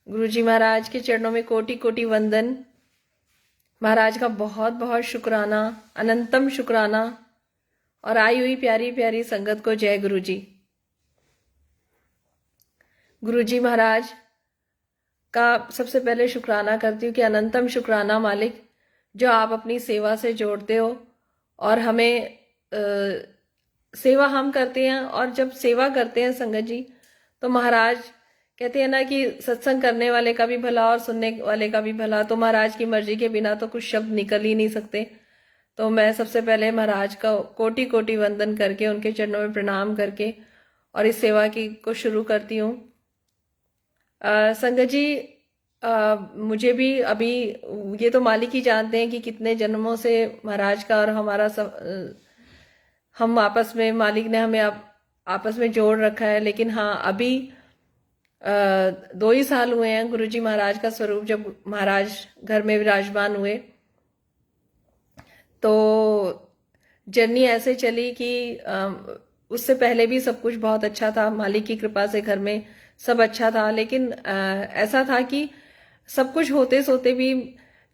गुरुजी महाराज के चरणों में कोटि कोटि वंदन। महाराज का बहुत बहुत शुक्राना, अनंतम शुक्राना। और आई हुई प्यारी प्यारी संगत को जय गुरुजी। गुरुजी महाराज का सबसे पहले शुक्राना करती हूँ कि अनंतम शुक्राना मालिक, जो आप अपनी सेवा से जोड़ते हो और हमें सेवा हम करते हैं। और जब सेवा करते हैं संगत जी, तो महाराज कहते हैं ना कि सत्संग करने वाले का भी भला और सुनने वाले का भी भला। तो महाराज की मर्जी के बिना तो कुछ शब्द निकल ही नहीं सकते। तो मैं सबसे पहले महाराज का कोटि कोटि वंदन करके, उनके चरणों में प्रणाम करके और इस सेवा की को शुरू करती हूँ। संगत जी, मुझे भी अभी ये तो मालिक ही जानते हैं कि कितने जन्मों से महाराज का और हमारा हम आपस में, मालिक ने हमें आपस में जोड़ रखा है। लेकिन हाँ, अभी 2 ही साल हुए हैं गुरुजी महाराज का स्वरूप जब महाराज घर में विराजमान हुए। तो जर्नी ऐसे चली कि उससे पहले भी सब कुछ बहुत अच्छा था, मालिक की कृपा से घर में सब अच्छा था। लेकिन ऐसा था कि सब कुछ होते सोते भी,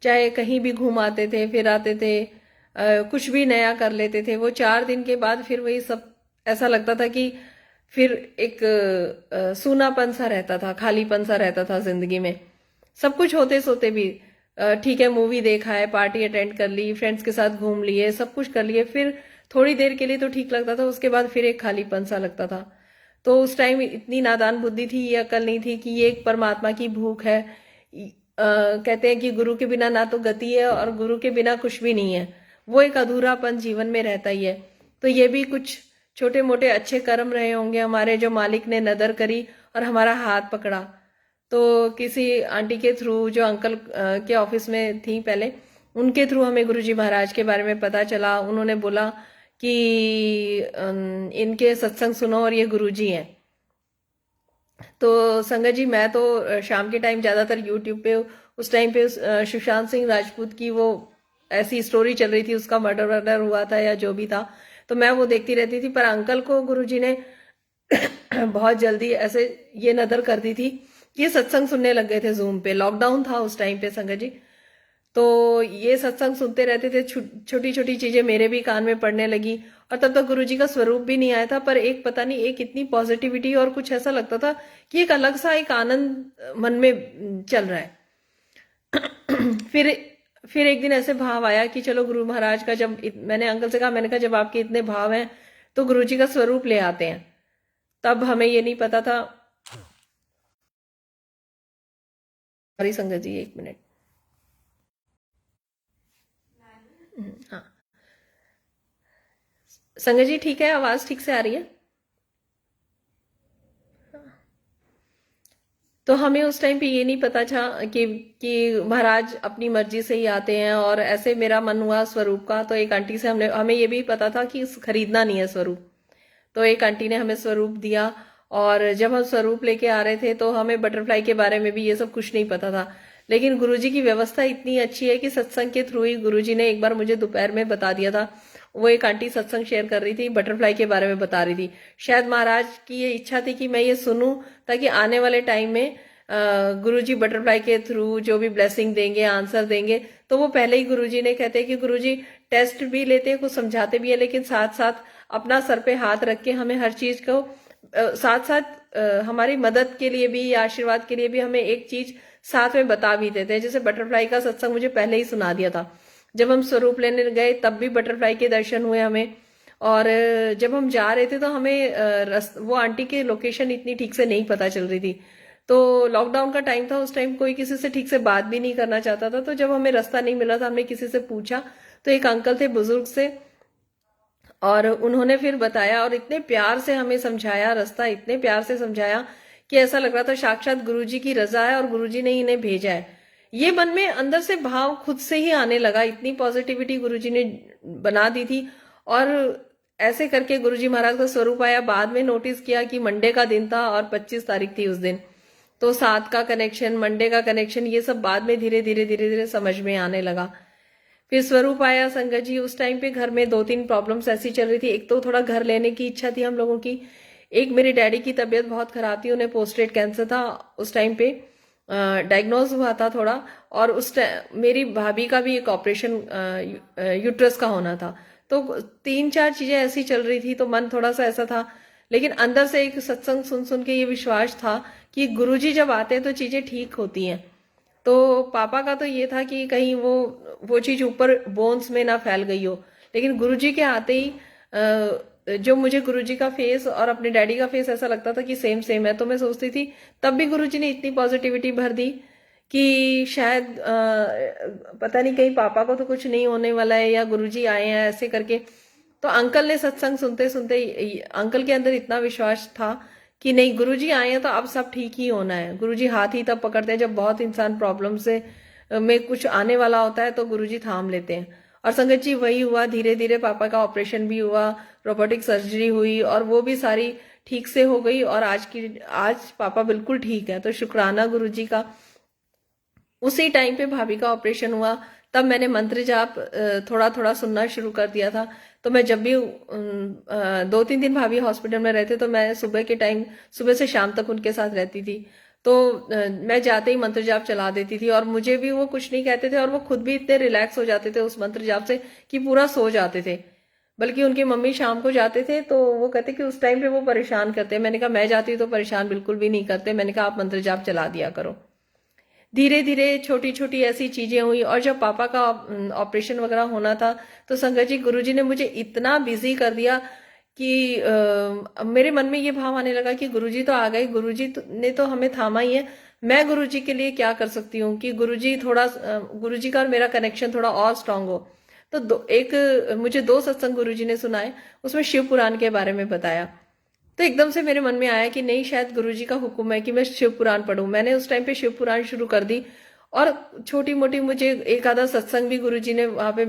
चाहे कहीं भी घूम आते थे, फिर आते थे, कुछ भी नया कर लेते थे, वो 4 दिन के बाद फिर वही सब ऐसा लगता था कि फिर एक सूनापन सा रहता था, खालीपन सा रहता था जिंदगी में। सब कुछ होते सोते भी, ठीक है, मूवी देखा है, पार्टी अटेंड कर ली, फ्रेंड्स के साथ घूम लिए, सब कुछ कर लिए, फिर थोड़ी देर के लिए तो ठीक लगता था, उसके बाद फिर एक खालीपन सा लगता था। तो उस टाइम इतनी नादान बुद्धि थी, ये अकल नहीं थी कि ये एक परमात्मा की भूख है। कहते हैं कि गुरु के बिना ना तो गति है और गुरु के बिना कुछ भी नहीं है, वो एक अधूरापन जीवन में रहता ही है। तो ये भी कुछ छोटे मोटे अच्छे कर्म रहे होंगे हमारे, जो मालिक ने नदर करी और हमारा हाथ पकड़ा। तो किसी आंटी के थ्रू, जो अंकल के ऑफिस में थी पहले, उनके थ्रू हमें गुरुजी महाराज के बारे में पता चला। उन्होंने बोला कि इनके सत्संग सुनो और ये गुरुजी हैं। तो संगत जी, मैं तो शाम के टाइम ज्यादातर यूट्यूब पे, उस टाइम पे सुशांत सिंह राजपूत की वो ऐसी स्टोरी चल रही थी, उसका मर्डर वर्डर हुआ था या जो भी था, तो मैं वो देखती रहती थी। पर अंकल को गुरुजी ने बहुत जल्दी ऐसे ये नदर कर दी थी कि ये सत्संग सुनने लग गए थे जूम पे। लॉकडाउन था उस टाइम पे संगत जी, तो ये सत्संग सुनते रहते थे। छोटी छोटी चीजें मेरे भी कान में पड़ने लगी। और तब तक गुरुजी का स्वरूप भी नहीं आया था, पर एक पता नहीं, एक इतनी पॉजिटिविटी और कुछ ऐसा लगता था कि एक अलग सा एक आनंद मन में चल रहा है। फिर एक दिन ऐसे भाव आया कि चलो गुरु महाराज का, जब मैंने अंकल से कहा, मैंने कहा जब आपके इतने भाव हैं तो गुरुजी का स्वरूप ले आते हैं। तब हमें ये नहीं पता था। सॉरी संगत जी, 1 मिनट। हाँ संगत जी, ठीक है, आवाज ठीक से आ रही है? तो हमें उस टाइम पे ये नहीं पता था कि महाराज अपनी मर्जी से ही आते हैं। और ऐसे मेरा मन हुआ स्वरूप का, तो एक आंटी से हमें ये भी पता था कि खरीदना नहीं है स्वरूप। तो एक आंटी ने हमें स्वरूप दिया। और जब हम स्वरूप लेके आ रहे थे तो हमें बटरफ्लाई के बारे में भी ये सब कुछ नहीं पता था। लेकिन गुरुजी की व्यवस्था इतनी अच्छी है कि सत्संग के थ्रू ही गुरुजी ने एक बार मुझे दोपहर में बता दिया था। वो एक आंटी सत्संग शेयर कर रही थी, बटरफ्लाई के बारे में बता रही थी। शायद महाराज की ये इच्छा थी कि मैं ये सुनूं, ताकि आने वाले टाइम में गुरुजी बटरफ्लाई के थ्रू जो भी ब्लेसिंग देंगे, आंसर देंगे, तो वो पहले ही गुरुजी ने, कहते हैं कि गुरुजी टेस्ट भी लेते हैं, कुछ समझाते भी है, लेकिन साथ साथ अपना सर पे हाथ रख के हमें हर चीज को साथ साथ हमारी मदद के लिए भी, या आशीर्वाद के लिए भी हमें एक चीज साथ में बता भी देते हैं। जैसे बटरफ्लाई का सत्संग मुझे पहले ही सुना दिया था। जब हम स्वरूप लेने गए तब भी बटरफ्लाई के दर्शन हुए हमें। और जब हम जा रहे थे तो हमें वो आंटी की लोकेशन इतनी ठीक से नहीं पता चल रही थी। तो लॉकडाउन का टाइम था, उस टाइम कोई किसी से ठीक से बात भी नहीं करना चाहता था। तो जब हमें रास्ता नहीं मिला था, हमने किसी से पूछा, तो एक अंकल थे बुजुर्ग से, और उन्होंने फिर बताया और इतने प्यार से हमें समझाया, रास्ता इतने प्यार से समझाया कि ऐसा लग रहा था साक्षात गुरुजी की रजा है और गुरुजी ने इन्हें भेजा है। ये मन में अंदर से भाव खुद से ही आने लगा, इतनी पॉजिटिविटी गुरुजी ने बना दी थी। और ऐसे करके गुरुजी महाराज का स्वरूप आया। बाद में नोटिस किया कि मंडे का दिन था और 25 तारीख थी उस दिन, तो 7 का कनेक्शन, मंडे का कनेक्शन, ये सब बाद में धीरे धीरे धीरे धीरे समझ में आने लगा। फिर स्वरूप आया संगत जी। उस टाइम पे घर में 2-3 प्रॉब्लम्स ऐसी चल रही थी। एक तो थोड़ा घर लेने की इच्छा थी हम लोगों की। एक मेरे डैडी की तबीयत बहुत खराब थी, उन्हें पोस्टेट कैंसर था उस टाइम पे। डायग्नोज हुआ था थोड़ा। और उस मेरी भाभी का भी एक ऑपरेशन यूट्रस का होना था। तो 3-4 चीजें ऐसी चल रही थी, तो मन थोड़ा सा ऐसा था। लेकिन अंदर से एक सत्संग सुन सुन के ये विश्वास था कि गुरुजी जब आते हैं तो चीजें ठीक होती हैं। तो पापा का तो ये था कि कहीं वो चीज ऊपर बोन्स में ना फैल गई हो। लेकिन गुरुजी के आते ही जो मुझे गुरुजी का फेस और अपने डैडी का फेस ऐसा लगता था कि सेम सेम है, तो मैं सोचती थी तब भी गुरुजी ने इतनी पॉजिटिविटी भर दी कि शायद पता नहीं कहीं पापा को तो कुछ नहीं होने वाला है या गुरुजी आए हैं ऐसे करके। तो अंकल ने सत्संग सुनते सुनते अंकल के अंदर इतना विश्वास था कि नहीं, गुरुजी आए हैं तो अब सब ठीक ही होना है। गुरुजी हाथ ही तब पकड़ते हैं जब बहुत इंसान प्रॉब्लम से में कुछ आने वाला होता है, तो गुरुजी थाम लेते हैं। और संगत जी वही हुआ, धीरे धीरे पापा का ऑपरेशन भी हुआ, रोबोटिक सर्जरी हुई और वो भी सारी ठीक से हो गई। और आज पापा बिल्कुल ठीक है, तो शुक्राना गुरुजी का। उसी टाइम पे भाभी का ऑपरेशन हुआ, तब मैंने मंत्र जाप थोड़ा थोड़ा सुनना शुरू कर दिया था। तो मैं जब भी 2-3 दिन भाभी हॉस्पिटल में रहते तो मैं सुबह के टाइम, सुबह से शाम तक उनके साथ रहती थी। तो मैं जाते ही मंत्र जाप चला देती थी और मुझे भी वो कुछ नहीं कहते थे और वो खुद भी इतने रिलैक्स हो जाते थे उस मंत्र जाप से कि पूरा सो जाते थे। बल्कि उनकी मम्मी शाम को जाते थे तो वो कहते कि उस टाइम पे वो परेशान करते हैं। मैंने कहा मैं जाती तो परेशान बिल्कुल भी नहीं करते। मैंने कहा आप मंत्र जाप चला दिया करो। धीरे धीरे छोटी छोटी ऐसी चीजें हुई। और जब पापा का ऑपरेशन वगैरह होना था तो संगत जी गुरुजी ने मुझे इतना बिजी कर दिया कि मेरे मन में ये भाव आने लगा कि गुरुजी तो आ गए, ने तो हमें थामा ही है, मैं गुरुजी के लिए क्या कर सकती हूँ कि गुरुजी का और मेरा कनेक्शन थोड़ा और स्ट्रांग हो। तो मुझे 2 सत्संग गुरुजी ने सुनाए, उसमें शिव पुराण के बारे में बताया। तो एकदम से मेरे मन में आया कि नहीं, शायद गुरुजी का हुक्म है कि मैं शिव पुराण पढूं। मैंने उस टाइम पे शिव पुराण शुरू कर दी और छोटी मोटी मुझे एक आधा सत्संग भी गुरुजी ने वहां पे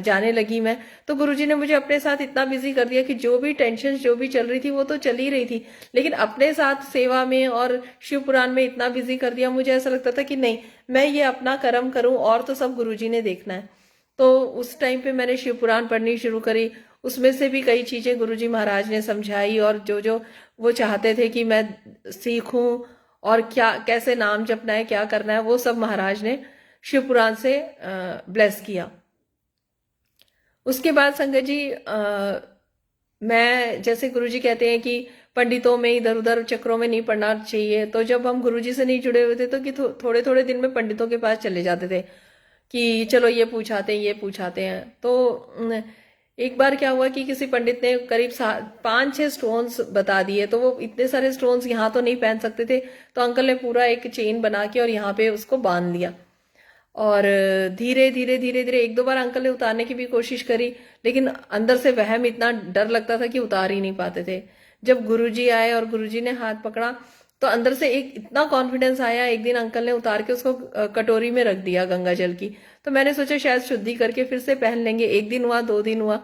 जाने लगी मैं। तो गुरुजी ने मुझे अपने साथ इतना बिजी कर दिया कि जो भी टेंशन जो भी चल रही थी वो तो चल ही रही थी, लेकिन अपने साथ सेवा में और शिव पुराण में इतना बिजी कर दिया, मुझे ऐसा लगता था कि नहीं, मैं ये अपना कर्म करूं और तो सब गुरुजी ने देखना है। तो उस टाइम पे मैंने शिव पुराण पढ़नी शुरू करी। उसमें से भी कई चीजें गुरुजी महाराज ने समझाई और जो जो वो चाहते थे कि मैं सीखूं और क्या कैसे नाम जपना है, क्या करना है, वो सब महाराज ने शिव पुराण से ब्लेस किया। उसके बाद संगत जी मैं जैसे गुरुजी कहते हैं कि पंडितों में इधर उधर चक्रों में नहीं पड़ना चाहिए, तो जब हम गुरुजी से नहीं जुड़े हुए थे तो कि थोड़े थोड़े दिन में पंडितों के पास चले जाते थे कि चलो ये पूछाते हैं ये पूछाते हैं। तो एक बार क्या हुआ कि किसी पंडित ने करीब 5-6 स्टोन्स बता दिए। तो वो इतने सारे स्टोन्स यहाँ तो नहीं पहन सकते थे, तो अंकल ने पूरा एक चेन बना के और यहाँ पे उसको बांध लिया। और धीरे धीरे धीरे धीरे 1-2 बार अंकल ने उतारने की भी कोशिश करी, लेकिन अंदर से वहम, इतना डर लगता था कि उतार ही नहीं पाते थे। जब गुरुजी आए और गुरुजी ने हाथ पकड़ा तो अंदर से एक इतना कॉन्फिडेंस आया। एक दिन अंकल ने उतार के उसको कटोरी में रख दिया गंगा जल की। तो मैंने सोचा शायद शुद्धि करके फिर से पहन लेंगे। 1 दिन हुआ, 2 दिन हुआ,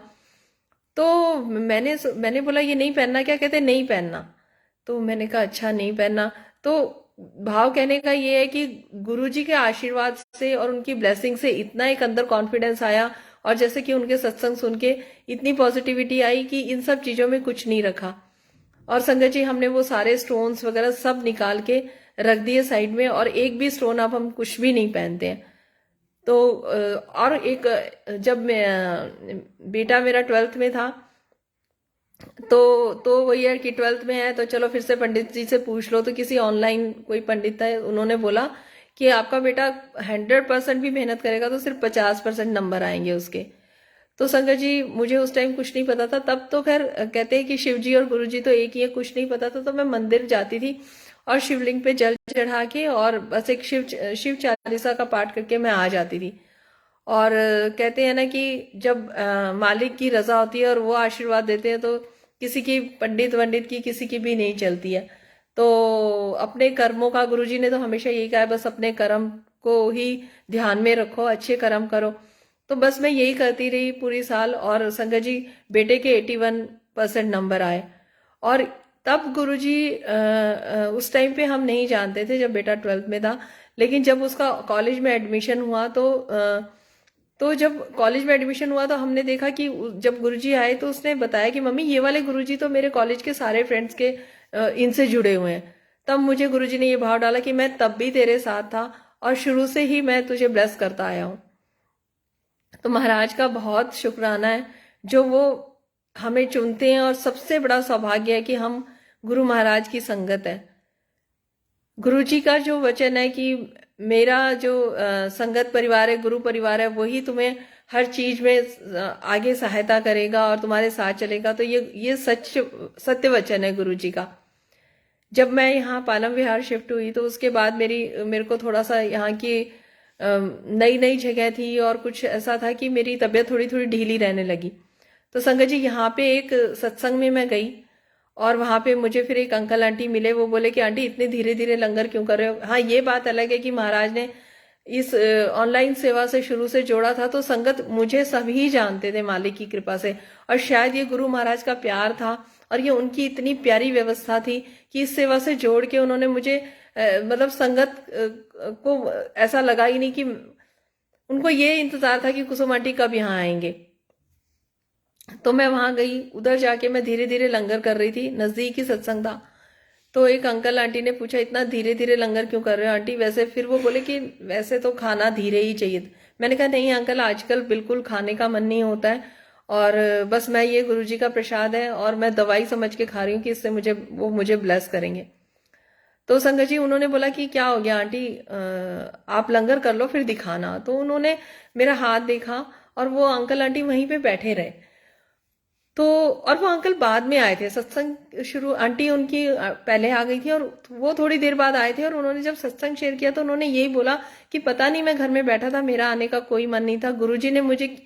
तो मैंने बोला ये नहीं पहनना क्या? कहते नहीं पहनना। तो मैंने कहा अच्छा नहीं पहनना। तो भाव कहने का ये है कि गुरुजी के आशीर्वाद से और उनकी ब्लेसिंग से इतना एक अंदर कॉन्फिडेंस आया और जैसे कि उनके सत्संग सुन के इतनी पॉजिटिविटी आई कि इन सब चीजों में कुछ नहीं रखा। और संगत जी हमने वो सारे स्टोन्स वगैरह सब निकाल के रख दिए साइड में, और एक भी स्टोन अब हम कुछ भी नहीं पहनते हैं। तो और एक जब मैं बेटा मेरा 12th में था तो वही है कि 12th में है तो चलो फिर से पंडित जी से पूछ लो। तो किसी ऑनलाइन कोई पंडित है, उन्होंने बोला कि आपका बेटा 100% भी मेहनत करेगा तो सिर्फ 50% नंबर आएंगे उसके। तो संगत जी मुझे उस टाइम कुछ नहीं पता था। तब तो खैर कहते हैं कि शिव जी और गुरु जी तो एक ही है, कुछ नहीं पता था। तो मैं मंदिर जाती थी और शिवलिंग पे जल चढ़ा के और बस एक शिव चालीसा का पाठ करके मैं आ जाती थी। और कहते हैं ना कि जब मालिक की रजा होती है और वो आशीर्वाद देते हैं तो किसी की, पंडित वंडित की किसी की भी नहीं चलती है। तो अपने कर्मों का, गुरुजी ने तो हमेशा यही कहा है बस अपने कर्म को ही ध्यान में रखो, अच्छे कर्म करो। तो बस मैं यही करती रही पूरी साल। और संगत जी बेटे के 81% नंबर आए। और तब गुरुजी उस टाइम पे हम नहीं जानते थे जब बेटा 12th में था, लेकिन जब उसका कॉलेज में एडमिशन हुआ तो जब कॉलेज में एडमिशन हुआ तो हमने देखा कि जब गुरुजी आए तो उसने बताया कि मम्मी ये वाले गुरुजी तो मेरे कॉलेज के सारे फ्रेंड्स के इनसे जुड़े हुए हैं। तब मुझे गुरुजी ने ये भाव डाला कि मैं तब भी तेरे साथ था और शुरू से ही मैं तुझे ब्लेस करता आया हूँ। तो महाराज का बहुत शुक्राना है जो वो हमें चुनते हैं, और सबसे बड़ा सौभाग्य है कि हम गुरु महाराज की संगत है। गुरु जी का जो वचन है कि मेरा जो संगत परिवार है, गुरु परिवार है, वही तुम्हें हर चीज में आगे सहायता करेगा और तुम्हारे साथ चलेगा। तो ये सत्य वचन है गुरु जी का। जब मैं यहाँ पालम विहार शिफ्ट हुई तो उसके बाद मेरे को थोड़ा सा यहाँ की नई नई जगह थी और कुछ ऐसा था कि मेरी तबीयत थोड़ी थोड़ी ढीली रहने लगी। तो संगत जी यहाँ पे एक सत्संग में मैं गई और वहां पे मुझे फिर एक अंकल आंटी मिले। वो बोले कि आंटी इतने धीरे धीरे लंगर क्यों कर रहे हो। हाँ, ये बात अलग है कि महाराज ने इस ऑनलाइन सेवा से शुरू से जोड़ा था, तो संगत मुझे सभी जानते थे मालिक की कृपा से, और शायद ये गुरु महाराज का प्यार था और ये उनकी इतनी प्यारी व्यवस्था थी कि इस सेवा से जोड़ के उन्होंने मुझे मतलब संगत को ऐसा लगा ही नहीं कि उनको ये इंतजार था कि कुसुम आंटी कब यहाँ आएंगे। तो मैं वहां गई, उधर जाके मैं धीरे धीरे लंगर कर रही थी, नजदीक ही सत्संग था। तो एक अंकल आंटी ने पूछा इतना धीरे धीरे लंगर क्यों कर रहे हो आंटी। वैसे फिर वो बोले कि वैसे तो खाना धीरे ही चाहिए। मैंने कहा नहीं अंकल, आजकल बिल्कुल खाने का मन नहीं होता है, और बस मैं ये गुरुजी का प्रसाद है और मैं दवाई समझ के खा रही हूँ कि इससे मुझे ब्लेस करेंगे। तो संगत जी उन्होंने बोला कि क्या हो गया आंटी, आप लंगर कर लो फिर दिखाना। तो उन्होंने मेरा हाथ देखा और वो अंकल आंटी वहीं पे बैठे रहे। तो और वो अंकल बाद में आए थे, सत्संग शुरू आंटी उनकी पहले आ गई थी और वो थोड़ी देर बाद आए थे। और उन्होंने जब सत्संग शेयर किया तो उन्होंने यही बोला कि पता नहीं, मैं घर में बैठा था, मेरा आने का कोई मन नहीं था, गुरुजी ने मुझे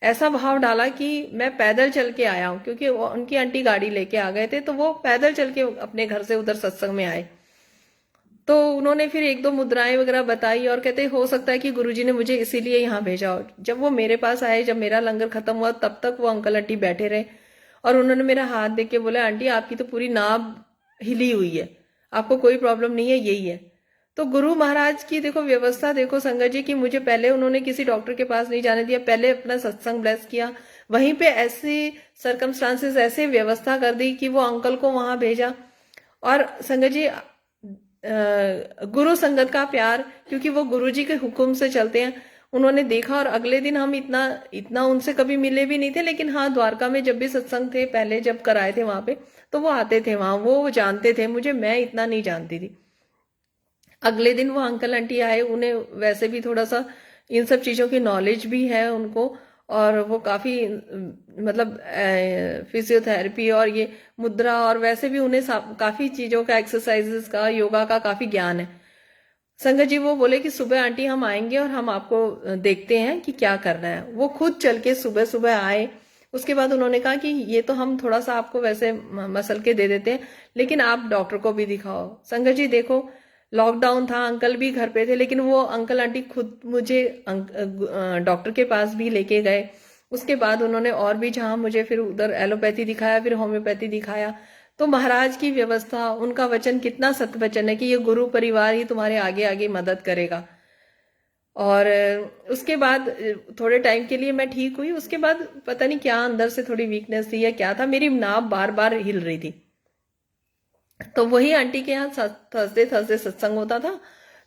ऐसा भाव डाला कि मैं पैदल चल के आया हूँ, क्योंकि उनकी आंटी गाड़ी लेके आ गए थे, तो वो पैदल चल के अपने घर से उधर सत्संग में आए। तो उन्होंने फिर एक दो मुद्राएं वगैरह बताई और कहते हो सकता है कि गुरुजी ने मुझे इसीलिए यहाँ भेजा हो। जब वो मेरे पास आए, जब मेरा लंगर खत्म हुआ, तब तक वो अंकल आंटी बैठे रहे और उन्होंने मेरा हाथ देख के बोला आंटी आपकी तो पूरी नाभ हिली हुई है, आपको कोई प्रॉब्लम नहीं है, यही है। तो गुरु महाराज की देखो व्यवस्था, देखो संगत जी की मुझे पहले उन्होंने किसी डॉक्टर के पास नहीं जाने दिया, पहले अपना सत्संग ब्लेस किया, वहीं पे ऐसी सरकमस्टांसेस, ऐसे व्यवस्था कर दी कि वो अंकल को वहां भेजा। और संगत जी गुरु संगत का प्यार, क्योंकि वो गुरु जी के हुक्म से चलते हैं, उन्होंने देखा। और अगले दिन हम इतना इतना उनसे कभी मिले भी नहीं थे, लेकिन हाँ द्वारका में जब भी सत्संग थे पहले जब कराए थे वहां पे, तो वो आते थे वहां, वो जानते थे मुझे, मैं इतना नहीं जानती थी। अगले दिन वो अंकल आंटी आए, उन्हें वैसे भी थोड़ा सा इन सब चीजों की नॉलेज भी है उनको, और वो काफी मतलब फिजियोथेरेपी और ये मुद्रा और वैसे भी उन्हें काफी चीजों का, एक्सरसाइजेस का, योगा का काफी ज्ञान है। संगत जी वो बोले कि सुबह आंटी हम आएंगे और हम आपको देखते हैं कि क्या करना है। वो खुद चल के सुबह सुबह आए। उसके बाद उन्होंने कहा कि ये तो हम थोड़ा सा आपको वैसे मसल के दे देते हैं, लेकिन आप डॉक्टर को भी दिखाओ। संगत जी देखो, लॉकडाउन था, अंकल भी घर पे थे, लेकिन वो अंकल आंटी खुद मुझे डॉक्टर के पास भी लेके गए। उसके बाद उन्होंने और भी, जहां मुझे फिर उधर एलोपैथी दिखाया, फिर होम्योपैथी दिखाया। तो महाराज की व्यवस्था, उनका वचन कितना सत्य वचन है कि ये गुरु परिवार ही तुम्हारे आगे आगे मदद करेगा। और उसके बाद थोड़े टाइम के लिए मैं ठीक हुई। उसके बाद पता नहीं क्या अंदर से थोड़ी वीकनेस थी या क्या था, मेरी नाभ बार बार हिल रही थी। तो वही आंटी के यहाँ थर्सडे थर्सडे सत्संग होता था।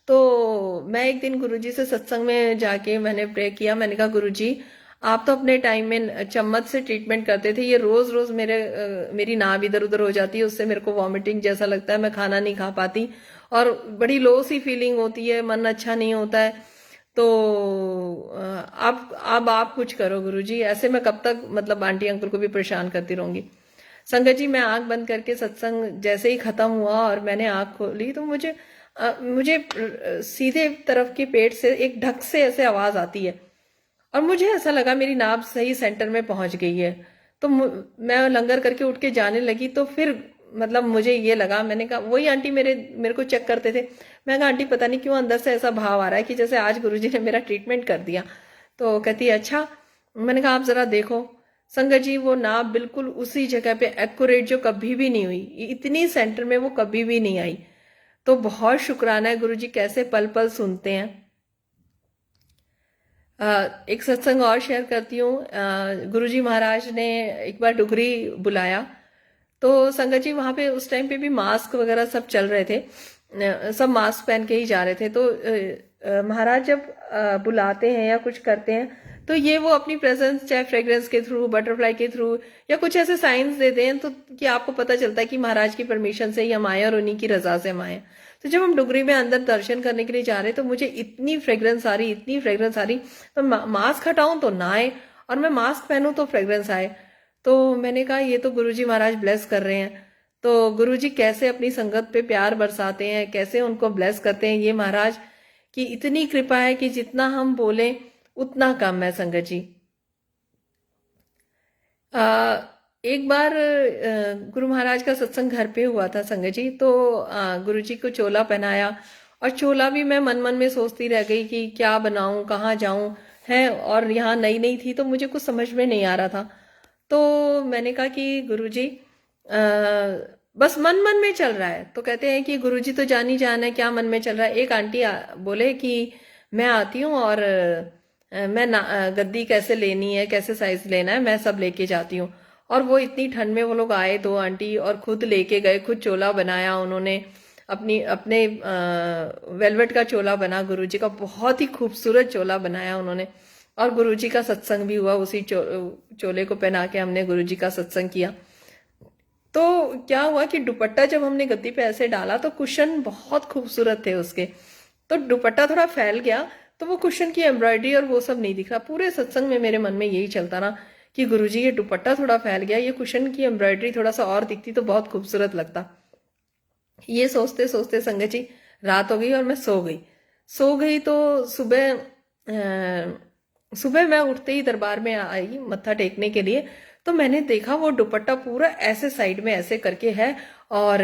तो मैं एक दिन गुरुजी से सत्संग में जाके मैंने प्रे किया। मैंने कहा गुरुजी, आप तो अपने टाइम में चम्मच से ट्रीटमेंट करते थे, ये रोज रोज मेरी नाभ इधर उधर हो जाती है, उससे मेरे को वॉमिटिंग जैसा लगता है, मैं खाना नहीं खा पाती और बड़ी लो सी फीलिंग होती है, मन अच्छा नहीं होता है। तो आप कुछ करो गुरुजी, ऐसे मैं कब तक मतलब आंटी अंकल को भी परेशान करती रहूंगी। संगत जी मैं आंख बंद करके सत्संग जैसे ही खत्म हुआ और मैंने आंख खोली तो मुझे सीधे तरफ के पेट से एक ढक से ऐसे आवाज आती है और मुझे ऐसा लगा मेरी नाभ सही सेंटर में पहुंच गई है। तो मैं लंगर करके उठ के जाने लगी। तो फिर मतलब मुझे ये लगा, मैंने कहा, वही आंटी मेरे को चेक करते थे। मैं कहा आंटी पता नहीं क्यों अंदर से ऐसा भाव आ रहा है कि जैसे आज गुरुजी ने मेरा ट्रीटमेंट कर दिया। तो कहती है अच्छा। मैंने कहा आप जरा देखो। संगत जी वो नाभ बिल्कुल उसी जगह पे एक्यूरेट, जो कभी भी नहीं हुई, इतनी सेंटर में वो कभी भी नहीं आई। तो बहुत शुक्राना है गुरुजी, कैसे पल पल सुनते हैं। एक सत्संग और शेयर करती हूँ। गुरुजी महाराज ने एक बार डुगरी बुलाया, तो संगत जी वहां पे उस टाइम पे भी मास्क वगैरह सब चल रहे थे, सब मास्क पहन के ही जा रहे थे। तो महाराज जब बुलाते हैं या कुछ करते हैं तो ये वो अपनी प्रेजेंस चाहे फ्रेग्रेंस के थ्रू, बटरफ्लाई के थ्रू या कुछ ऐसे साइंस देते हैं, तो कि आपको पता चलता है कि महाराज की परमिशन से ही हम आए और उन्हीं की रजा से हम आए। तो जब हम डुगरी में अंदर दर्शन करने के लिए जा रहे तो मुझे इतनी फ्रेग्रेंस आ रही, इतनी फ्रेग्रेंस आ रही, तो मास्क हटाऊं तो ना आए और मैं मास्क पहनूं तो फ्रेग्रेंस आए। तो मैंने कहा ये तो गुरुजी महाराज ब्लेस कर रहे हैं। तो गुरुजी कैसे अपनी संगत पे प्यार बरसाते हैं, कैसे उनको ब्लेस करते हैं, ये महाराज की इतनी कृपा है कि जितना हम बोले उतना कम है संगत जी। एक बार गुरु महाराज का सत्संग घर पे हुआ था संगत जी। तो गुरु जी को चोला पहनाया और चोला भी मैं मन मन में सोचती रह गई कि क्या बनाऊं, कहाँ जाऊं है, और यहाँ नई नई थी तो मुझे कुछ समझ में नहीं आ रहा था। तो मैंने कहा कि गुरु जी बस मन मन में चल रहा है। तो कहते हैं कि गुरु जी तो जानी जान है क्या मन में चल रहा है। एक आंटी बोले कि मैं आती हूँ और मैं गद्दी कैसे लेनी है, कैसे साइज लेना है, मैं सब लेके जाती हूँ। और वो इतनी ठंड में वो लोग आए, दो आंटी, और खुद लेके गए, खुद चोला बनाया उन्होंने, अपने वेलवेट का चोला बना गुरुजी का, बहुत ही खूबसूरत चोला बनाया उन्होंने। और गुरुजी का सत्संग भी हुआ, उसी चोले को पहना के हमने गुरुजी का सत्संग किया। तो क्या हुआ कि दुपट्टा जब हमने गद्दी पे ऐसे डाला तो कुशन बहुत खूबसूरत थे उसके, तो दुपट्टा थोड़ा फैल गया तो वो कुशन की एम्ब्रॉयडरी और वो सब नहीं दिख रहा। पूरे सत्संग में मेरे मन में यही चलता ना कि गुरुजी ये दुपट्टा थोड़ा फैल गया, ये कुशन की एम्ब्रॉयडरी थोड़ा सा और दिखती तो बहुत खूबसूरत लगता। ये सोचते सोचते संगत जी रात हो गई और मैं सो गई। तो सुबह मैं उठते ही दरबार में आई मत्था टेकने के लिए, तो मैंने देखा वो दुपट्टा पूरा ऐसे साइड में ऐसे करके है और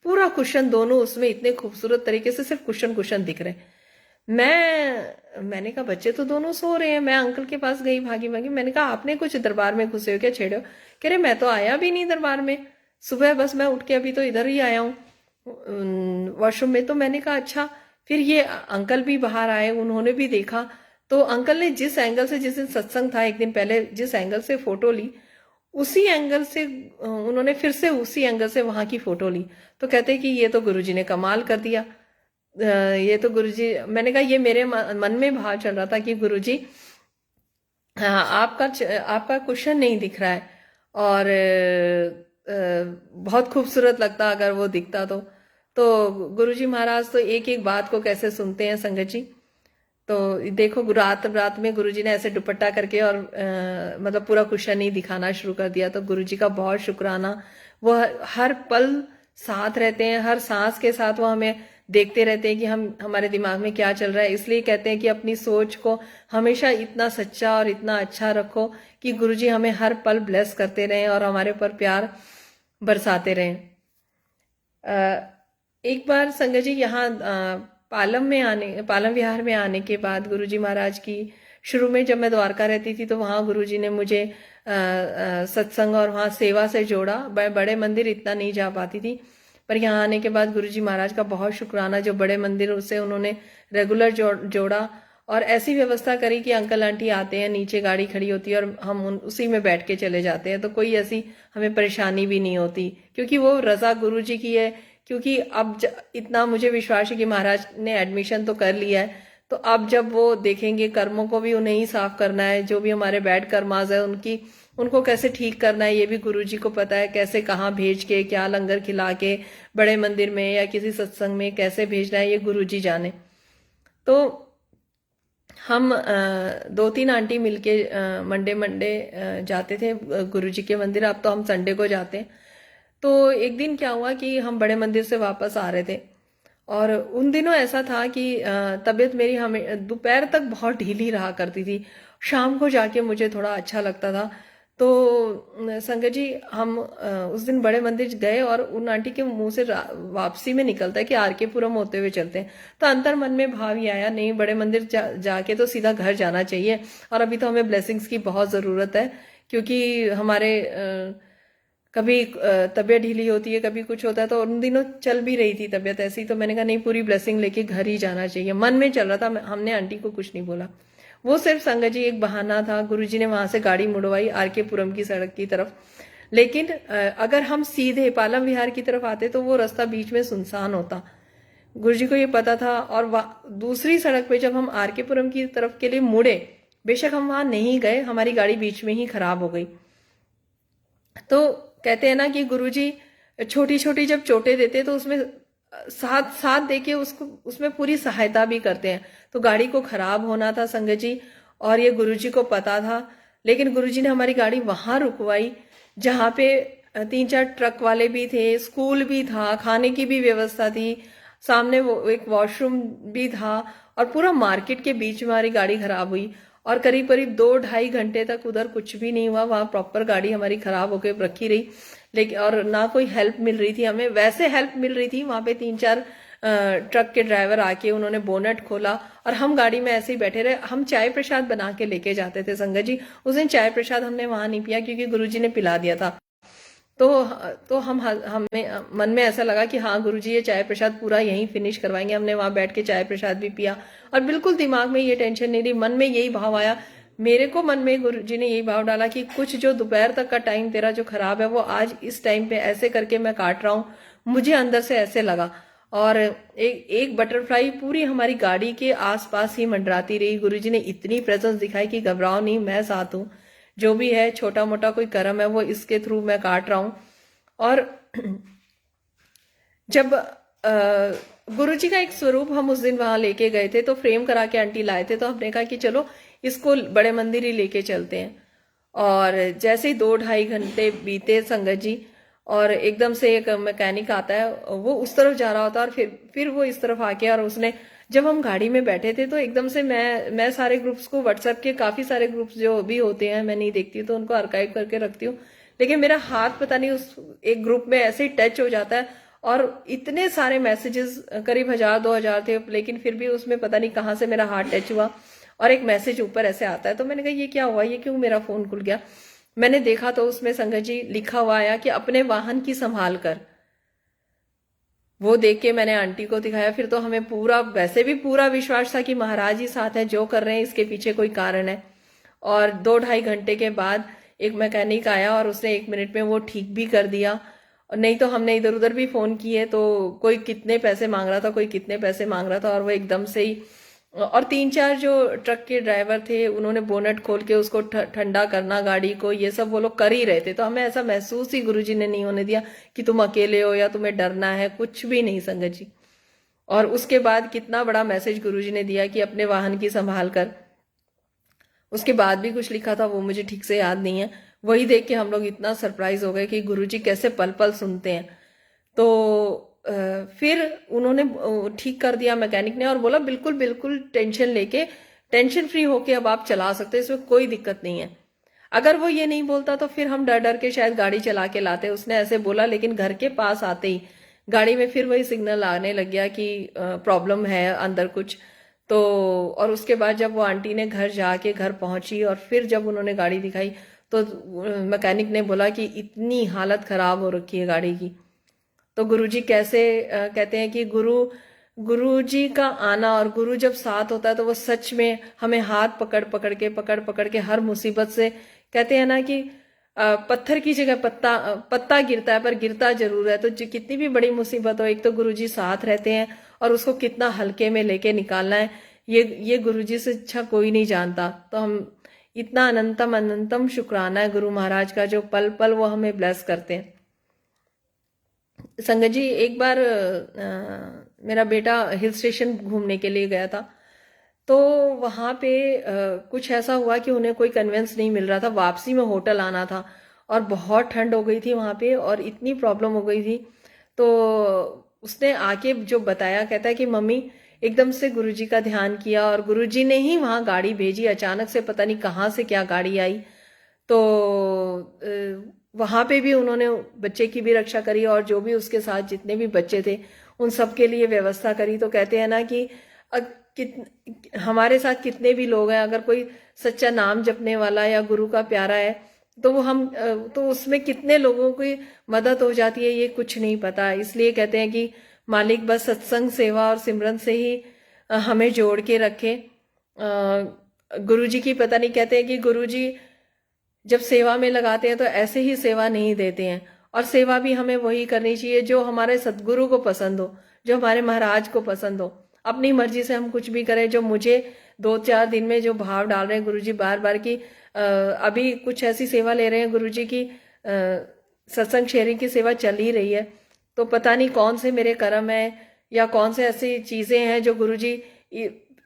पूरा कुशन दोनों उसमें इतने खूबसूरत तरीके से सिर्फ कुशन कुशन दिख रहे। मैंने कहा बच्चे तो दोनों सो रहे हैं। मैं अंकल के पास गई भागी भागी, मैंने कहा आपने कुछ दरबार में घुसे हो क्या, छेड़े हो? कह रहे मैं तो आया भी नहीं दरबार में, सुबह बस मैं उठ के अभी तो इधर ही आया हूँ वॉशरूम में। तो मैंने कहा अच्छा। फिर ये अंकल भी बाहर आए, उन्होंने भी देखा। तो अंकल ने जिस एंगल से, जिस दिन सत्संग था एक दिन पहले, जिस एंगल से फोटो ली, उसी एंगल से उन्होंने फिर से उसी एंगल से वहां की फोटो ली। तो कहते कि ये तो गुरुजी ने कमाल कर दिया, ये तो गुरुजी। मैंने कहा ये मेरे मन में भाव चल रहा था कि गुरुजी आपका क्वेश्चन नहीं दिख रहा है और बहुत खूबसूरत लगता अगर वो दिखता तो गुरुजी महाराज तो एक एक बात को कैसे सुनते हैं संगत जी। तो देखो रात रात में गुरुजी ने ऐसे दुपट्टा करके और मतलब पूरा कुशन ही दिखाना शुरू कर दिया। तो गुरुजी का बहुत शुक्राना, वो हर पल साथ रहते हैं, हर सांस के साथ वो हमें देखते रहते हैं कि हमारे दिमाग में क्या चल रहा है। इसलिए कहते हैं कि अपनी सोच को हमेशा इतना सच्चा और इतना अच्छा रखो कि गुरुजी हमें हर पल ब्लेस करते रहें और हमारे ऊपर प्यार बरसाते रहें। एक बार संगत जी यहाँ पालम विहार में आने के बाद गुरुजी महाराज की, शुरू में जब मैं द्वारका रहती थी तो वहाँ गुरुजी ने मुझे सत्संग और वहाँ सेवा से जोड़ा। बड़े मंदिर इतना नहीं जा पाती थी, पर यहाँ आने के बाद गुरुजी महाराज का बहुत शुक्राना, जो बड़े मंदिर उससे उन्होंने रेगुलर जोड़ा और ऐसी व्यवस्था करी कि अंकल आंटी आते हैं, नीचे गाड़ी खड़ी होती है और हम उसी में बैठ के चले जाते हैं। तो कोई ऐसी हमें परेशानी भी नहीं होती, क्योंकि वो रजा गुरुजी की है। क्योंकि अब इतना मुझे विश्वास है कि महाराज ने एडमिशन तो कर लिया है, तो अब जब वो देखेंगे कर्मों को भी उन्हें ही साफ करना है, जो भी हमारे बैड कर्माज है उनको कैसे ठीक करना है ये भी गुरुजी को पता है। कैसे कहाँ भेज के, क्या लंगर खिला के बड़े मंदिर में या किसी सत्संग में कैसे भेजना है, ये गुरुजी जाने। तो हम 2-3 आंटी मिलके मंडे जाते थे गुरुजी के मंदिर। अब तो हम संडे को जाते हैं। तो एक दिन क्या हुआ कि हम बड़े मंदिर से वापस आ रहे थे और उन दिनों ऐसा था कि तबीयत मेरी हमें दोपहर तक बहुत ढीली रहा करती थी, शाम को जाके मुझे थोड़ा अच्छा लगता था। तो संगत जी हम उस दिन बड़े मंदिर गए और उन आंटी के मुंह से वापसी में निकलता है कि आर के पुरम होते हुए चलते हैं। तो अंतर मन में भाव ही आया, नहीं बड़े मंदिर जाके तो सीधा घर जाना चाहिए और अभी तो हमें ब्लेसिंग्स की बहुत ज़रूरत है, क्योंकि हमारे कभी तबीयत ढीली होती है, कभी कुछ होता है। तो उन दिनों चल भी रही थी तबीयत ऐसी, तो मैंने कहा नहीं पूरी ब्लेसिंग लेके घर ही जाना चाहिए। मन में चल रहा था, हमने आंटी को कुछ नहीं बोला। वो सिर्फ संगत जी एक बहाना था। गुरुजी ने वहां से गाड़ी मुड़वाई आर के पुरम की सड़क की तरफ। लेकिन अगर हम सीधे पालम विहार की तरफ आते तो वो रास्ता बीच में सुनसान होता। गुरुजी को ये पता था। और दूसरी सड़क पे जब हम आर के पुरम की तरफ के लिए मुड़े, बेशक हम वहां नहीं गए, हमारी गाड़ी बीच में ही खराब हो गई। तो कहते हैं ना कि गुरुजी छोटी छोटी जब चोटें देते तो उसमें साथ साथ देके उसको उसमें पूरी सहायता भी करते हैं। तो गाड़ी को खराब होना था संगत जी, और ये गुरुजी को पता था। लेकिन गुरुजी ने हमारी गाड़ी वहां रुकवाई जहाँ पे 3-4 ट्रक वाले भी थे, स्कूल भी था, खाने की भी व्यवस्था थी, सामने वो एक वॉशरूम भी था, और पूरा मार्केट के बीच में हमारी गाड़ी खराब हुई। और करीब करीब 2-2.5 घंटे तक उधर कुछ भी नहीं हुआ, वहां प्रॉपर गाड़ी हमारी खराब होकर रखी रही। लेकिन और ना कोई हेल्प मिल रही थी हमें, वैसे हेल्प मिल रही थी वहां पे 3-4 ट्रक के ड्राइवर आके उन्होंने बोनट खोला और हम गाड़ी में ऐसे ही बैठे रहे। हम चाय प्रसाद बना के लेके जाते थे संगत जी। उस दिन चाय प्रसाद हमने वहां नहीं पिया क्योंकि गुरुजी ने पिला दिया था। तो हमें मन में ऐसा लगा कि हाँ गुरुजी ये चाय प्रसाद पूरा यहीं फिनिश करवाएंगे। हमने वहां बैठ के चाय प्रसाद भी पिया और बिल्कुल दिमाग में ये टेंशन नहीं रही, मन में यही भाव आया। मेरे को मन में गुरुजी ने यही भाव डाला कि कुछ जो दोपहर तक का टाइम तेरा जो खराब है वो आज इस टाइम पे ऐसे करके मैं काट रहा हूँ। मुझे अंदर से ऐसे लगा और एक बटरफ्लाई पूरी हमारी गाड़ी के आसपास ही मंडराती रही। गुरुजी ने इतनी प्रेजेंस दिखाई कि घबराओ नहीं, मैं साथ हूँ, जो भी है छोटा मोटा कोई कर्म है वो इसके थ्रू मैं काट रहा हूँ। और जब गुरुजी का एक स्वरूप हम उस दिन वहां लेके गए थे तो फ्रेम करा के आंटी लाए थे, तो हमने कहा कि चलो इसको बड़े मंदिर ही लेके चलते हैं। और जैसे ही 2-2.5 घंटे बीते संगत जी, और एकदम से एक मैकेनिक आता है, वो उस तरफ जा रहा होता है और फिर वो इस तरफ आके, और उसने जब हम गाड़ी में बैठे थे तो एकदम से मैं सारे ग्रुप्स को, व्हाट्सएप के काफी सारे ग्रुप्स जो भी होते हैं मैं नहीं देखती तो उनको आर्काइव करके रखती हूँ, लेकिन मेरा हाथ पता नहीं उस एक ग्रुप में ऐसे ही टच हो जाता है और इतने सारे मैसेजेस, करीब 1000-2000 थे, लेकिन फिर भी उसमें पता नहीं कहाँ से मेरा हाथ टच हुआ और एक मैसेज ऊपर ऐसे आता है। तो मैंने कहा ये क्या हुआ, ये क्यों मेरा फोन खुल गया। मैंने देखा तो उसमें संगत जी लिखा हुआ आया कि अपने वाहन की संभाल कर। वो देख के मैंने आंटी को दिखाया, फिर तो हमें पूरा, वैसे भी पूरा विश्वास था कि महाराज ही साथ है, जो कर रहे हैं इसके पीछे कोई कारण है। और 2-2.5 घंटे के बाद एक मैकेनिक आया और उसने 1 मिनट में वो ठीक भी कर दिया। और नहीं तो हमने इधर उधर भी फोन किए तो कोई कितने पैसे मांग रहा था, कोई कितने पैसे मांग रहा था, और वो एकदम से ही, और 3-4 जो ट्रक के ड्राइवर थे उन्होंने बोनट खोल के उसको ठंडा करना गाड़ी को, ये सब वो लोग कर ही रहे थे। तो हमें ऐसा महसूस ही गुरुजी ने नहीं होने दिया कि तुम अकेले हो या तुम्हें डरना है, कुछ भी नहीं संगत जी। और उसके बाद कितना बड़ा मैसेज गुरुजी ने दिया कि अपने वाहन की संभाल कर। उसके बाद भी कुछ लिखा था, वो मुझे ठीक से याद नहीं है। वही देख के हम लोग इतना सरप्राइज हो गए कि गुरुजी कैसे पल पल सुनते हैं। तो फिर उन्होंने ठीक कर दिया मैकेनिक ने और बोला बिल्कुल बिल्कुल टेंशन लेके, टेंशन फ्री होके अब आप चला सकते हैं, इसमें कोई दिक्कत नहीं है। अगर वो ये नहीं बोलता तो फिर हम डर डर के शायद गाड़ी चला के लाते। उसने ऐसे बोला, लेकिन घर के पास आते ही गाड़ी में फिर वही सिग्नल आने लग गया कि प्रॉब्लम है अंदर कुछ। तो और उसके बाद जब वो आंटी ने घर जाके घर पहुंची और फिर जब उन्होंने गाड़ी दिखाई तो मैकेनिक ने बोला कि इतनी हालत खराब हो रखी है गाड़ी की। तो गुरुजी कैसे कहते हैं कि गुरुजी का आना, और गुरु जब साथ होता है तो वो सच में हमें हाथ पकड़ पकड़ के हर मुसीबत से, कहते हैं ना कि पत्थर की जगह पत्ता गिरता है पर गिरता जरूर है। तो कितनी भी बड़ी मुसीबत हो, एक तो गुरुजी साथ रहते हैं और उसको कितना हल्के में लेके निकालना है, ये गुरुजी से अच्छा कोई नहीं जानता। तो हम इतना अनंतम अनंतम शुक्राना है गुरु महाराज का, जो पल पल वो हमें ब्लेस करते हैं। संगत जी एक बार मेरा बेटा हिल स्टेशन घूमने के लिए गया था, तो वहां पे कुछ ऐसा हुआ कि उन्हें कोई कन्वेंस नहीं मिल रहा था, वापसी में होटल आना था और बहुत ठंड हो गई थी वहां पे और इतनी प्रॉब्लम हो गई थी। तो उसने आके जो बताया, कहता है कि मम्मी एकदम से गुरुजी का ध्यान किया और गुरुजी ने ही वहां गाड़ी भेजी, अचानक से पता नहीं कहाँ से क्या गाड़ी आई। तो वहां पे भी उन्होंने बच्चे की भी रक्षा करी और जो भी उसके साथ जितने भी बच्चे थे उन सब के लिए व्यवस्था करी। तो कहते हैं ना कि हमारे साथ कितने भी लोग हैं, अगर कोई सच्चा नाम जपने वाला या गुरु का प्यारा है तो वो हम तो उसमें कितने लोगों की मदद हो जाती है ये कुछ नहीं पता। इसलिए कहते हैं कि मालिक बस सत्संग सेवा और सिमरन से ही हमें जोड़ के रखे। गुरुजी की पता नहीं, कहते हैं कि गुरुजी जब सेवा में लगाते हैं तो ऐसे ही सेवा नहीं देते हैं। और सेवा भी हमें वही करनी चाहिए जो हमारे सदगुरु को पसंद हो, जो हमारे महाराज को पसंद हो। अपनी मर्जी से हम कुछ भी करें। जो मुझे 2-4 दिन में जो भाव डाल रहे हैं गुरुजी बार बार की, अभी कुछ ऐसी सेवा ले रहे हैं गुरुजी की, सत्संग शेयरिंग की सेवा चल ही रही है, तो पता नहीं कौन से मेरे कर्म है या कौन से ऐसी चीज़ें हैं जो गुरुजी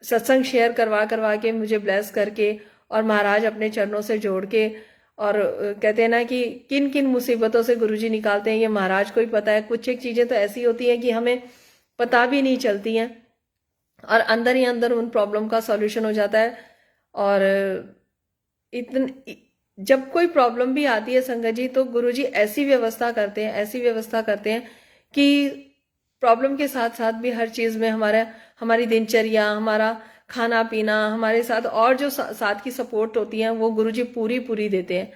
सत्संग शेयर करवा करवा के मुझे ब्लेस करके और महाराज अपने चरणों से जोड़ के, और कहते हैं ना कि किन किन मुसीबतों से गुरुजी निकालते हैं ये महाराज को ही पता है। कुछ एक चीज़ें तो ऐसी होती हैं कि हमें पता भी नहीं चलती हैं और अंदर ही अंदर उन प्रॉब्लम का सॉल्यूशन हो जाता है। और जब कोई प्रॉब्लम भी आती है संगत जी, तो गुरुजी ऐसी व्यवस्था करते हैं, ऐसी व्यवस्था करते हैं कि प्रॉब्लम के साथ साथ भी हर चीज़ में हमारी दिनचर्या, हमारा खाना पीना, हमारे साथ और जो साथ की सपोर्ट होती है वो गुरुजी पूरी पूरी देते हैं।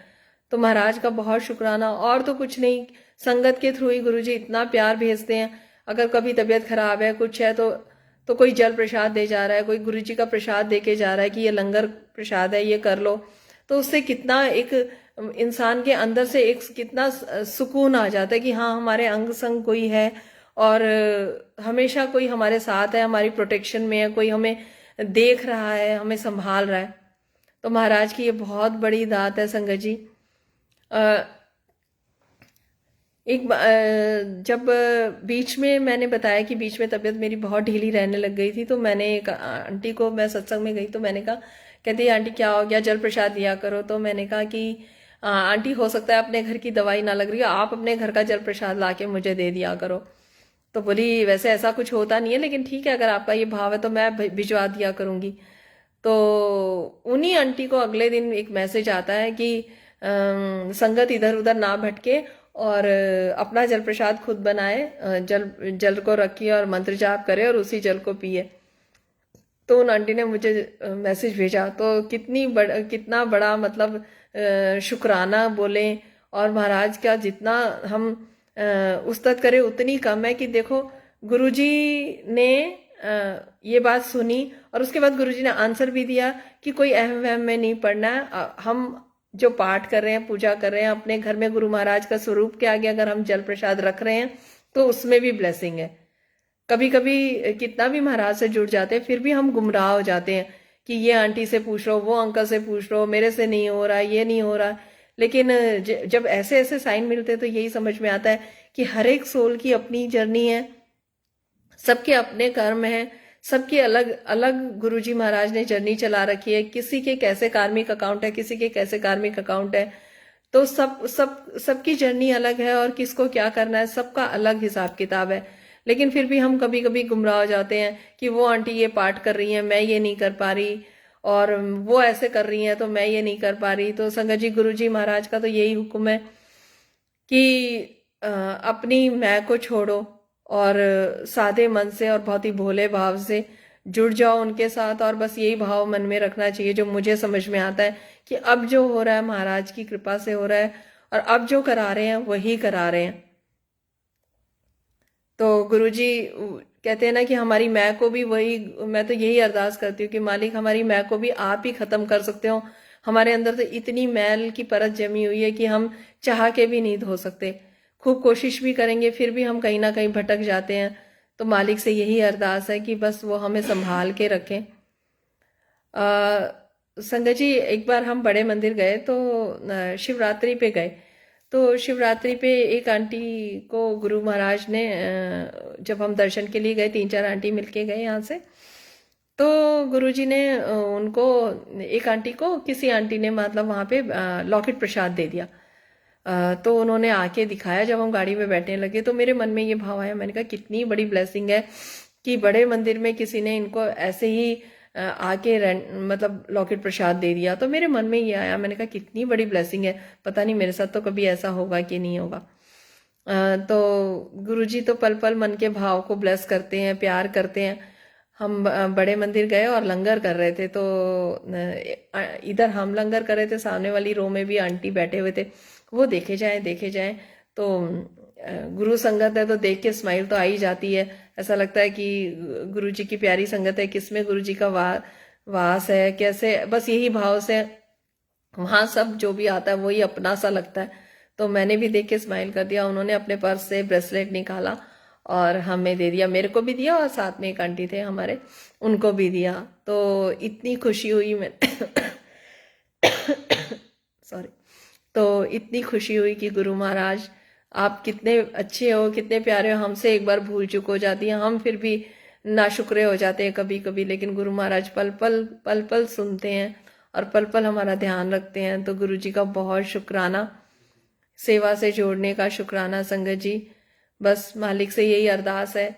तो महाराज का बहुत शुक्राना। और तो कुछ नहीं, संगत के थ्रू ही गुरुजी इतना प्यार भेजते हैं। अगर कभी तबीयत खराब है, कुछ है, तो कोई जल प्रसाद दे जा रहा है, कोई गुरुजी का प्रसाद दे के जा रहा है कि ये लंगर प्रसाद है, ये कर लो, तो उससे कितना एक इंसान के अंदर से एक कितना सुकून आ जाता है कि हाँ हमारे अंग संग कोई है और हमेशा कोई हमारे साथ है, हमारी प्रोटेक्शन में है, कोई हमें देख रहा है, हमें संभाल रहा है। तो महाराज की ये बहुत बड़ी दात है संगत जी। जब बीच में मैंने बताया कि बीच में तबीयत मेरी बहुत ढीली रहने लग गई थी, तो मैंने एक आंटी को, मैं सत्संग में गई तो मैंने कहा, कहती आंटी क्या हो गया, जल प्रसाद दिया करो। तो मैंने कहा कि आंटी हो सकता है अपने घर की दवाई ना लग रही हो, आप अपने घर का जल प्रसाद ला के मुझे दे दिया करो। तो बोली वैसे ऐसा कुछ होता नहीं है, लेकिन ठीक है अगर आपका ये भाव है तो मैं भिजवा दिया करूँगी। तो उन्हीं आंटी को अगले दिन एक मैसेज आता है कि संगत इधर उधर ना भटके और अपना जल प्रसाद खुद बनाए, जल को रखिए और मंत्र जाप करे और उसी जल को पिए। तो उन आंटी ने मुझे मैसेज भेजा, तो कितना बड़ा मतलब शुक्राना बोले। और महाराज का जितना हम उस्तत करें उतनी कम है कि देखो गुरुजी ने ये बात सुनी और उसके बाद गुरुजी ने आंसर भी दिया कि कोई अहम वहम में नहीं पड़ना है। हम जो पाठ कर रहे हैं, पूजा कर रहे हैं, अपने घर में गुरु महाराज का स्वरूप के आगे अगर हम जल प्रसाद रख रहे हैं तो उसमें भी ब्लेसिंग है। कभी कभी कितना भी महाराज से जुड़ जाते हैं फिर भी हम गुमराह हो जाते हैं कि ये आंटी से पूछ लो, वो अंकल से पूछ लो, मेरे से नहीं हो रहा, ये नहीं हो रहा। लेकिन जब ऐसे ऐसे साइन मिलते हैं तो यही समझ में आता है कि हर एक सोल की अपनी जर्नी है, सबके अपने कर्म हैं, सबकी अलग अलग गुरुजी महाराज ने जर्नी चला रखी है। किसी के कैसे कार्मिक अकाउंट है, किसी के कैसे कार्मिक अकाउंट है, तो सबकी जर्नी अलग है और किसको क्या करना है सबका अलग हिसाब किताब है। लेकिन फिर भी हम कभी कभी गुमराह हो जाते हैं कि वो आंटी ये पाठ कर रही है, मैं ये नहीं कर पा रही, और वो ऐसे कर रही हैं तो मैं ये नहीं कर पा रही। तो संगत जी गुरुजी महाराज का तो यही हुक्म है कि अपनी मैं को छोड़ो और सादे मन से और बहुत ही भोले भाव से जुड़ जाओ उनके साथ। और बस यही भाव मन में रखना चाहिए जो मुझे समझ में आता है कि अब जो हो रहा है महाराज की कृपा से हो रहा है और अब जो करा रहे हैं वही करा रहे हैं। तो गुरुजी कहते हैं ना कि हमारी मैं को भी वही, मैं तो यही अरदास करती हूँ कि मालिक हमारी मैं को भी आप ही खत्म कर सकते हो। हमारे अंदर तो इतनी मैल की परत जमी हुई है कि हम चाह के भी नहीं धो सकते, खूब कोशिश भी करेंगे फिर भी हम कहीं ना कहीं भटक जाते हैं। तो मालिक से यही अरदास है कि बस वो हमें संभाल के रखें। संगत जी एक बार हम बड़े मंदिर गए तो शिवरात्रि पे गए, तो शिवरात्रि पे एक आंटी को गुरु महाराज ने, जब हम दर्शन के लिए गए 3-4 आंटी मिलके गए यहाँ से, तो गुरुजी ने उनको, एक आंटी को किसी आंटी ने मतलब वहाँ पे लॉकेट प्रसाद दे दिया। तो उन्होंने आके दिखाया। जब हम गाड़ी में बैठने लगे तो मेरे मन में ये भाव आया, मैंने कहा कितनी बड़ी ब्लेसिंग है कि बड़े मंदिर में किसी ने इनको ऐसे ही आके मतलब लॉकेट प्रसाद दे दिया। तो मेरे मन में ये आया, मैंने कहा कितनी बड़ी ब्लेसिंग है, पता नहीं मेरे साथ तो कभी ऐसा होगा कि नहीं होगा। तो गुरुजी तो पल पल मन के भाव को ब्लेस करते हैं, प्यार करते हैं। हम बड़े मंदिर गए और लंगर कर रहे थे, तो इधर हम लंगर कर रहे थे, सामने वाली रो में भी आंटी बैठे हुए थे। वो देखे जाएं तो गुरु संगत है तो देख के स्माइल तो आ ही जाती है। ऐसा लगता है कि गुरु जी की प्यारी संगत है, किसमें गुरु जी का वास है, कैसे, बस यही भाव से वहां सब जो भी आता है वही अपना सा लगता है। तो मैंने भी देख के स्माइल कर दिया। उन्होंने अपने पर्स से ब्रेसलेट निकाला और हमें दे दिया, मेरे को भी दिया और साथ में एक आंटी थे हमारे, उनको भी दिया। तो इतनी खुशी हुई मैं सॉरी। तो इतनी खुशी हुई कि गुरु महाराज आप कितने अच्छे हो, कितने प्यारे हो। हमसे एक बार भूल चूक हो जाती है, हम फिर भी नाशुक्रे हो जाते हैं कभी कभी, लेकिन गुरु महाराज पल पल पल पल सुनते हैं और पल पल हमारा ध्यान रखते हैं। तो गुरु जी का बहुत शुक्राना, सेवा से जोड़ने का शुक्राना संगत जी। बस मालिक से यही अरदास है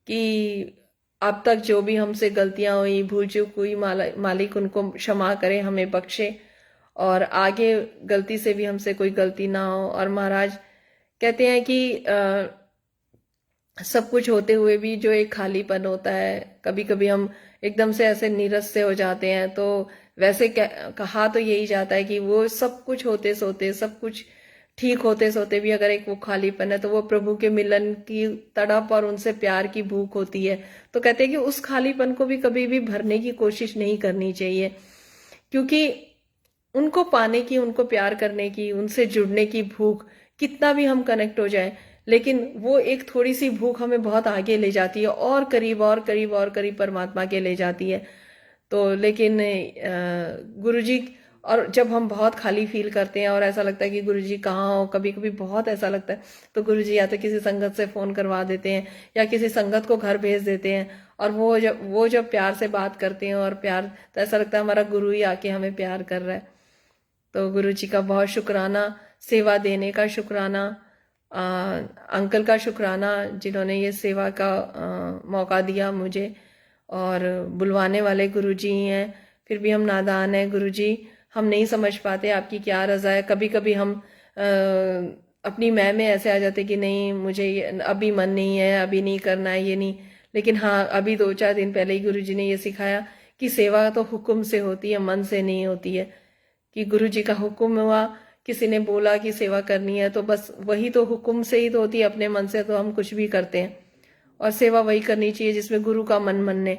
कि अब तक जो भी हमसे गलतियां हुई, भूल चूक हुई, मालिक उनको क्षमा करे, हमें बख्शे और आगे गलती से भी हमसे कोई गलती ना हो। और महाराज कहते हैं कि सब कुछ होते हुए भी जो एक खालीपन होता है, कभी कभी हम एकदम से ऐसे नीरस से हो जाते हैं। तो वैसे कहा तो यही जाता है कि वो सब कुछ होते सोते, सब कुछ ठीक होते सोते भी अगर एक वो खालीपन है, तो वो प्रभु के मिलन की तड़प और उनसे प्यार की भूख होती है। तो कहते हैं कि उस खालीपन को भी कभी भी भरने की कोशिश नहीं करनी चाहिए, क्योंकि उनको पाने की, उनको प्यार करने की, उनसे जुड़ने की भूख, कितना भी हम कनेक्ट हो जाए, लेकिन वो एक थोड़ी सी भूख हमें बहुत आगे ले जाती है, और करीब और करीब और करीब परमात्मा के ले जाती है। तो लेकिन गुरुजी, और जब हम बहुत खाली फील करते हैं और ऐसा लगता है कि गुरुजी कहाँ हो, कभी कभी बहुत ऐसा लगता है, तो गुरुजी या तो किसी संगत से फोन करवा देते हैं या किसी संगत को घर भेज देते हैं, और वो जब प्यार से बात करते हैं और प्यार, तो ऐसा लगता है हमारा गुरु ही आके हमें प्यार कर रहा है। तो गुरु जी का बहुत शुक्राना, सेवा देने का शुक्राना, अंकल का शुक्राना जिन्होंने ये सेवा का मौका दिया मुझे, और बुलवाने वाले गुरु जी ही हैं। फिर भी हम नादान हैं गुरु जी, हम नहीं समझ पाते आपकी क्या रजा है। कभी कभी हम अपनी मैं में ऐसे आ जाते कि नहीं मुझे अभी मन नहीं है, अभी नहीं करना है, ये नहीं। लेकिन हाँ, अभी 2-4 दिन पहले ही गुरु जी ने ये सिखाया कि सेवा तो हुक्म से होती है, मन से नहीं होती है। कि गुरु जी का हुक्म हुआ, किसी ने बोला कि सेवा करनी है, तो बस वही तो हुक्म से ही तो होती है, अपने मन से तो हम कुछ भी करते हैं। और सेवा वही करनी चाहिए जिसमें गुरु का मन माने,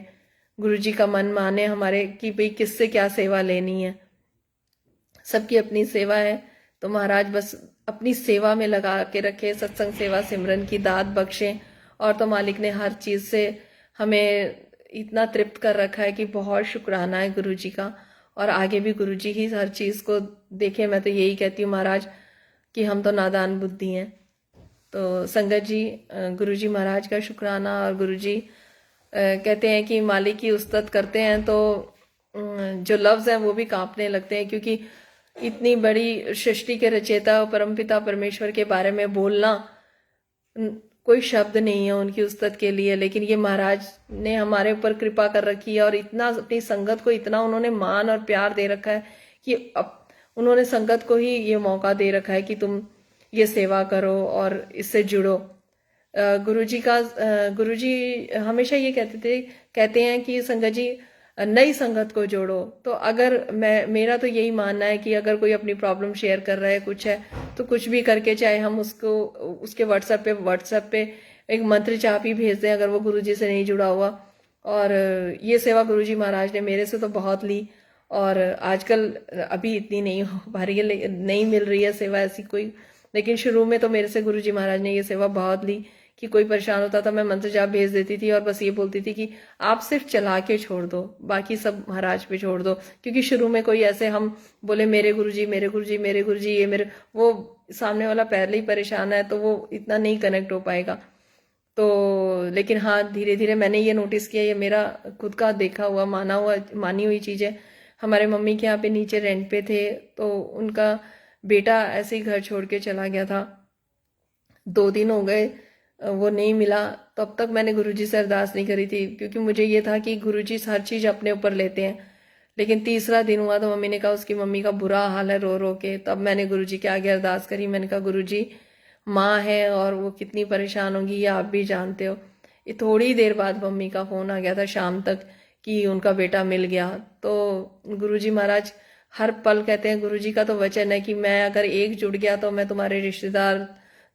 गुरु जी का मन माने हमारे, कि भाई किससे क्या सेवा लेनी है। सबकी अपनी सेवा है, तो महाराज बस अपनी सेवा में लगा के रखे, सत्संग सेवा सिमरन की दात बख्शे। और तो मालिक ने हर चीज से हमें इतना तृप्त कर रखा है कि बहुत शुक्राना है गुरु जी का। और आगे भी गुरु जी ही हर चीज को देखे। मैं तो यही कहती हूँ महाराज कि हम तो नादान बुद्धि हैं। तो संगत जी, गुरु जी महाराज का शुक्राना। और गुरु जी कहते हैं कि मालिक की उस्तत करते हैं तो जो लफ्ज हैं वो भी कांपने लगते हैं, क्योंकि इतनी बड़ी सृष्टि के रचयिता परमपिता परमेश्वर के बारे में बोलना, कोई शब्द नहीं है उनकी उस्तत के लिए। लेकिन ये महाराज ने हमारे ऊपर कृपा कर रखी है, और इतना अपनी संगत को इतना उन्होंने मान और प्यार दे रखा है कि अब उन्होंने संगत को ही ये मौका दे रखा है कि तुम ये सेवा करो और इससे जुड़ो। गुरुजी हमेशा ये कहते हैं कि संगत जी नई संगत को जोड़ो। तो अगर मेरा तो यही मानना है कि अगर कोई अपनी प्रॉब्लम शेयर कर रहा है, कुछ है, तो कुछ भी करके, चाहे हम उसके व्हाट्सएप पे एक मंत्र चाप ही भेज दें अगर वो गुरुजी से नहीं जुड़ा हुआ। और ये सेवा गुरुजी महाराज ने मेरे से तो बहुत ली, और आजकल अभी इतनी नहीं हो पा रही है, नहीं मिल रही है सेवा ऐसी कोई। लेकिन शुरू में तो मेरे से गुरुजी महाराज ने ये सेवा बहुत ली कि कोई परेशान होता था, मैं मंत्र जाप भेज देती थी और बस ये बोलती थी कि आप सिर्फ चला के छोड़ दो, बाकी सब महाराज पे छोड़ दो। क्योंकि शुरू में कोई ऐसे हम बोले मेरे गुरुजी मेरे गुरुजी मेरे गुरुजी, ये मेरे, वो सामने वाला पहले ही परेशान है तो वो इतना नहीं कनेक्ट हो पाएगा। तो लेकिन हाँ, धीरे धीरे मैंने ये नोटिस किया, ये मेरा खुद का देखा हुआ मानी हुई चीज है। हमारे मम्मी के यहाँ पे नीचे रेंट पे थे, तो उनका बेटा ऐसे ही घर छोड़ के चला गया था। 2 दिन हो गए वो नहीं मिला, तो अब तक मैंने गुरुजी से अरदास नहीं करी थी, क्योंकि मुझे ये था कि गुरुजी हर चीज अपने ऊपर लेते हैं। लेकिन तीसरा दिन हुआ तो मम्मी ने कहा उसकी मम्मी का बुरा हाल है रो रो के। तब मैंने गुरुजी के आगे अरदास करी, मैंने कहा गुरुजी माँ है और वो कितनी परेशान होगी ये आप भी जानते हो। ये थोड़ी देर बाद मम्मी का फोन आ गया था शाम तक कि उनका बेटा मिल गया। तो गुरुजी महाराज हर पल कहते हैं, गुरुजी का तो वचन है कि मैं अगर एक जुड़ गया तो मैं तुम्हारे रिश्तेदार,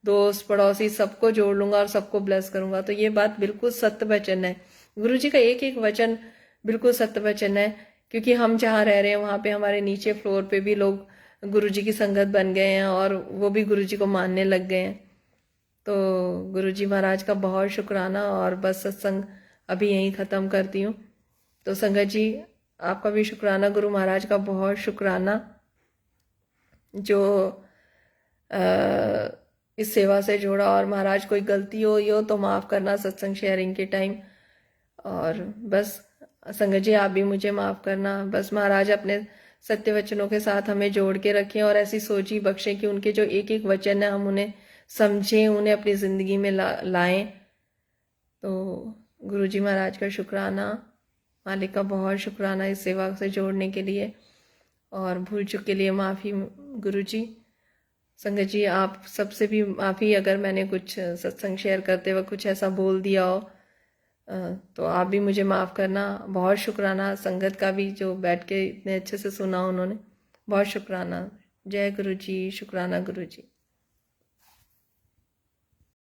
दोस्त, पड़ोसी सबको जोड़ लूंगा और सबको ब्लेस करूंगा। तो ये बात बिल्कुल सत्य वचन है, गुरु जी का एक एक वचन बिल्कुल सत्य वचन है क्योंकि हम जहाँ रह रहे हैं वहाँ पे हमारे नीचे फ्लोर पे भी लोग गुरुजी की संगत बन गए हैं और वो भी गुरुजी को मानने लग गए हैं। तो गुरुजी महाराज का बहुत शुक्राना। और बस सत्संग अभी यहीं ख़त्म करती हूँ। तो संगत जी, आपका भी शुक्राना, गुरु महाराज का बहुत शुक्राना जो इस सेवा से जोड़ा। और महाराज कोई गलती हो तो माफ़ करना सत्संग शेयरिंग के टाइम। और बस संगत जी, आप भी मुझे माफ़ करना। बस महाराज अपने सत्य वचनों के साथ हमें जोड़ के रखें और ऐसी सोच ही बख्शें कि उनके जो एक एक वचन है हम उन्हें समझें, उन्हें अपनी ज़िंदगी में लाएं। तो गुरुजी महाराज का शुक्राना, मालिक का बहुत शुक्राना इस सेवा से जोड़ने के लिए। और भूल चूक के लिए माफ़ी गुरुजी। संगत जी, आप सबसे भी माफ़ी अगर मैंने कुछ सत्संग शेयर करते वक्त कुछ ऐसा बोल दिया हो, तो आप भी मुझे माफ़ करना। बहुत शुक्राना संगत का भी जो बैठ के इतने अच्छे से सुना उन्होंने, बहुत शुक्राना। जय गुरु जी, शुक्राना गुरु जी।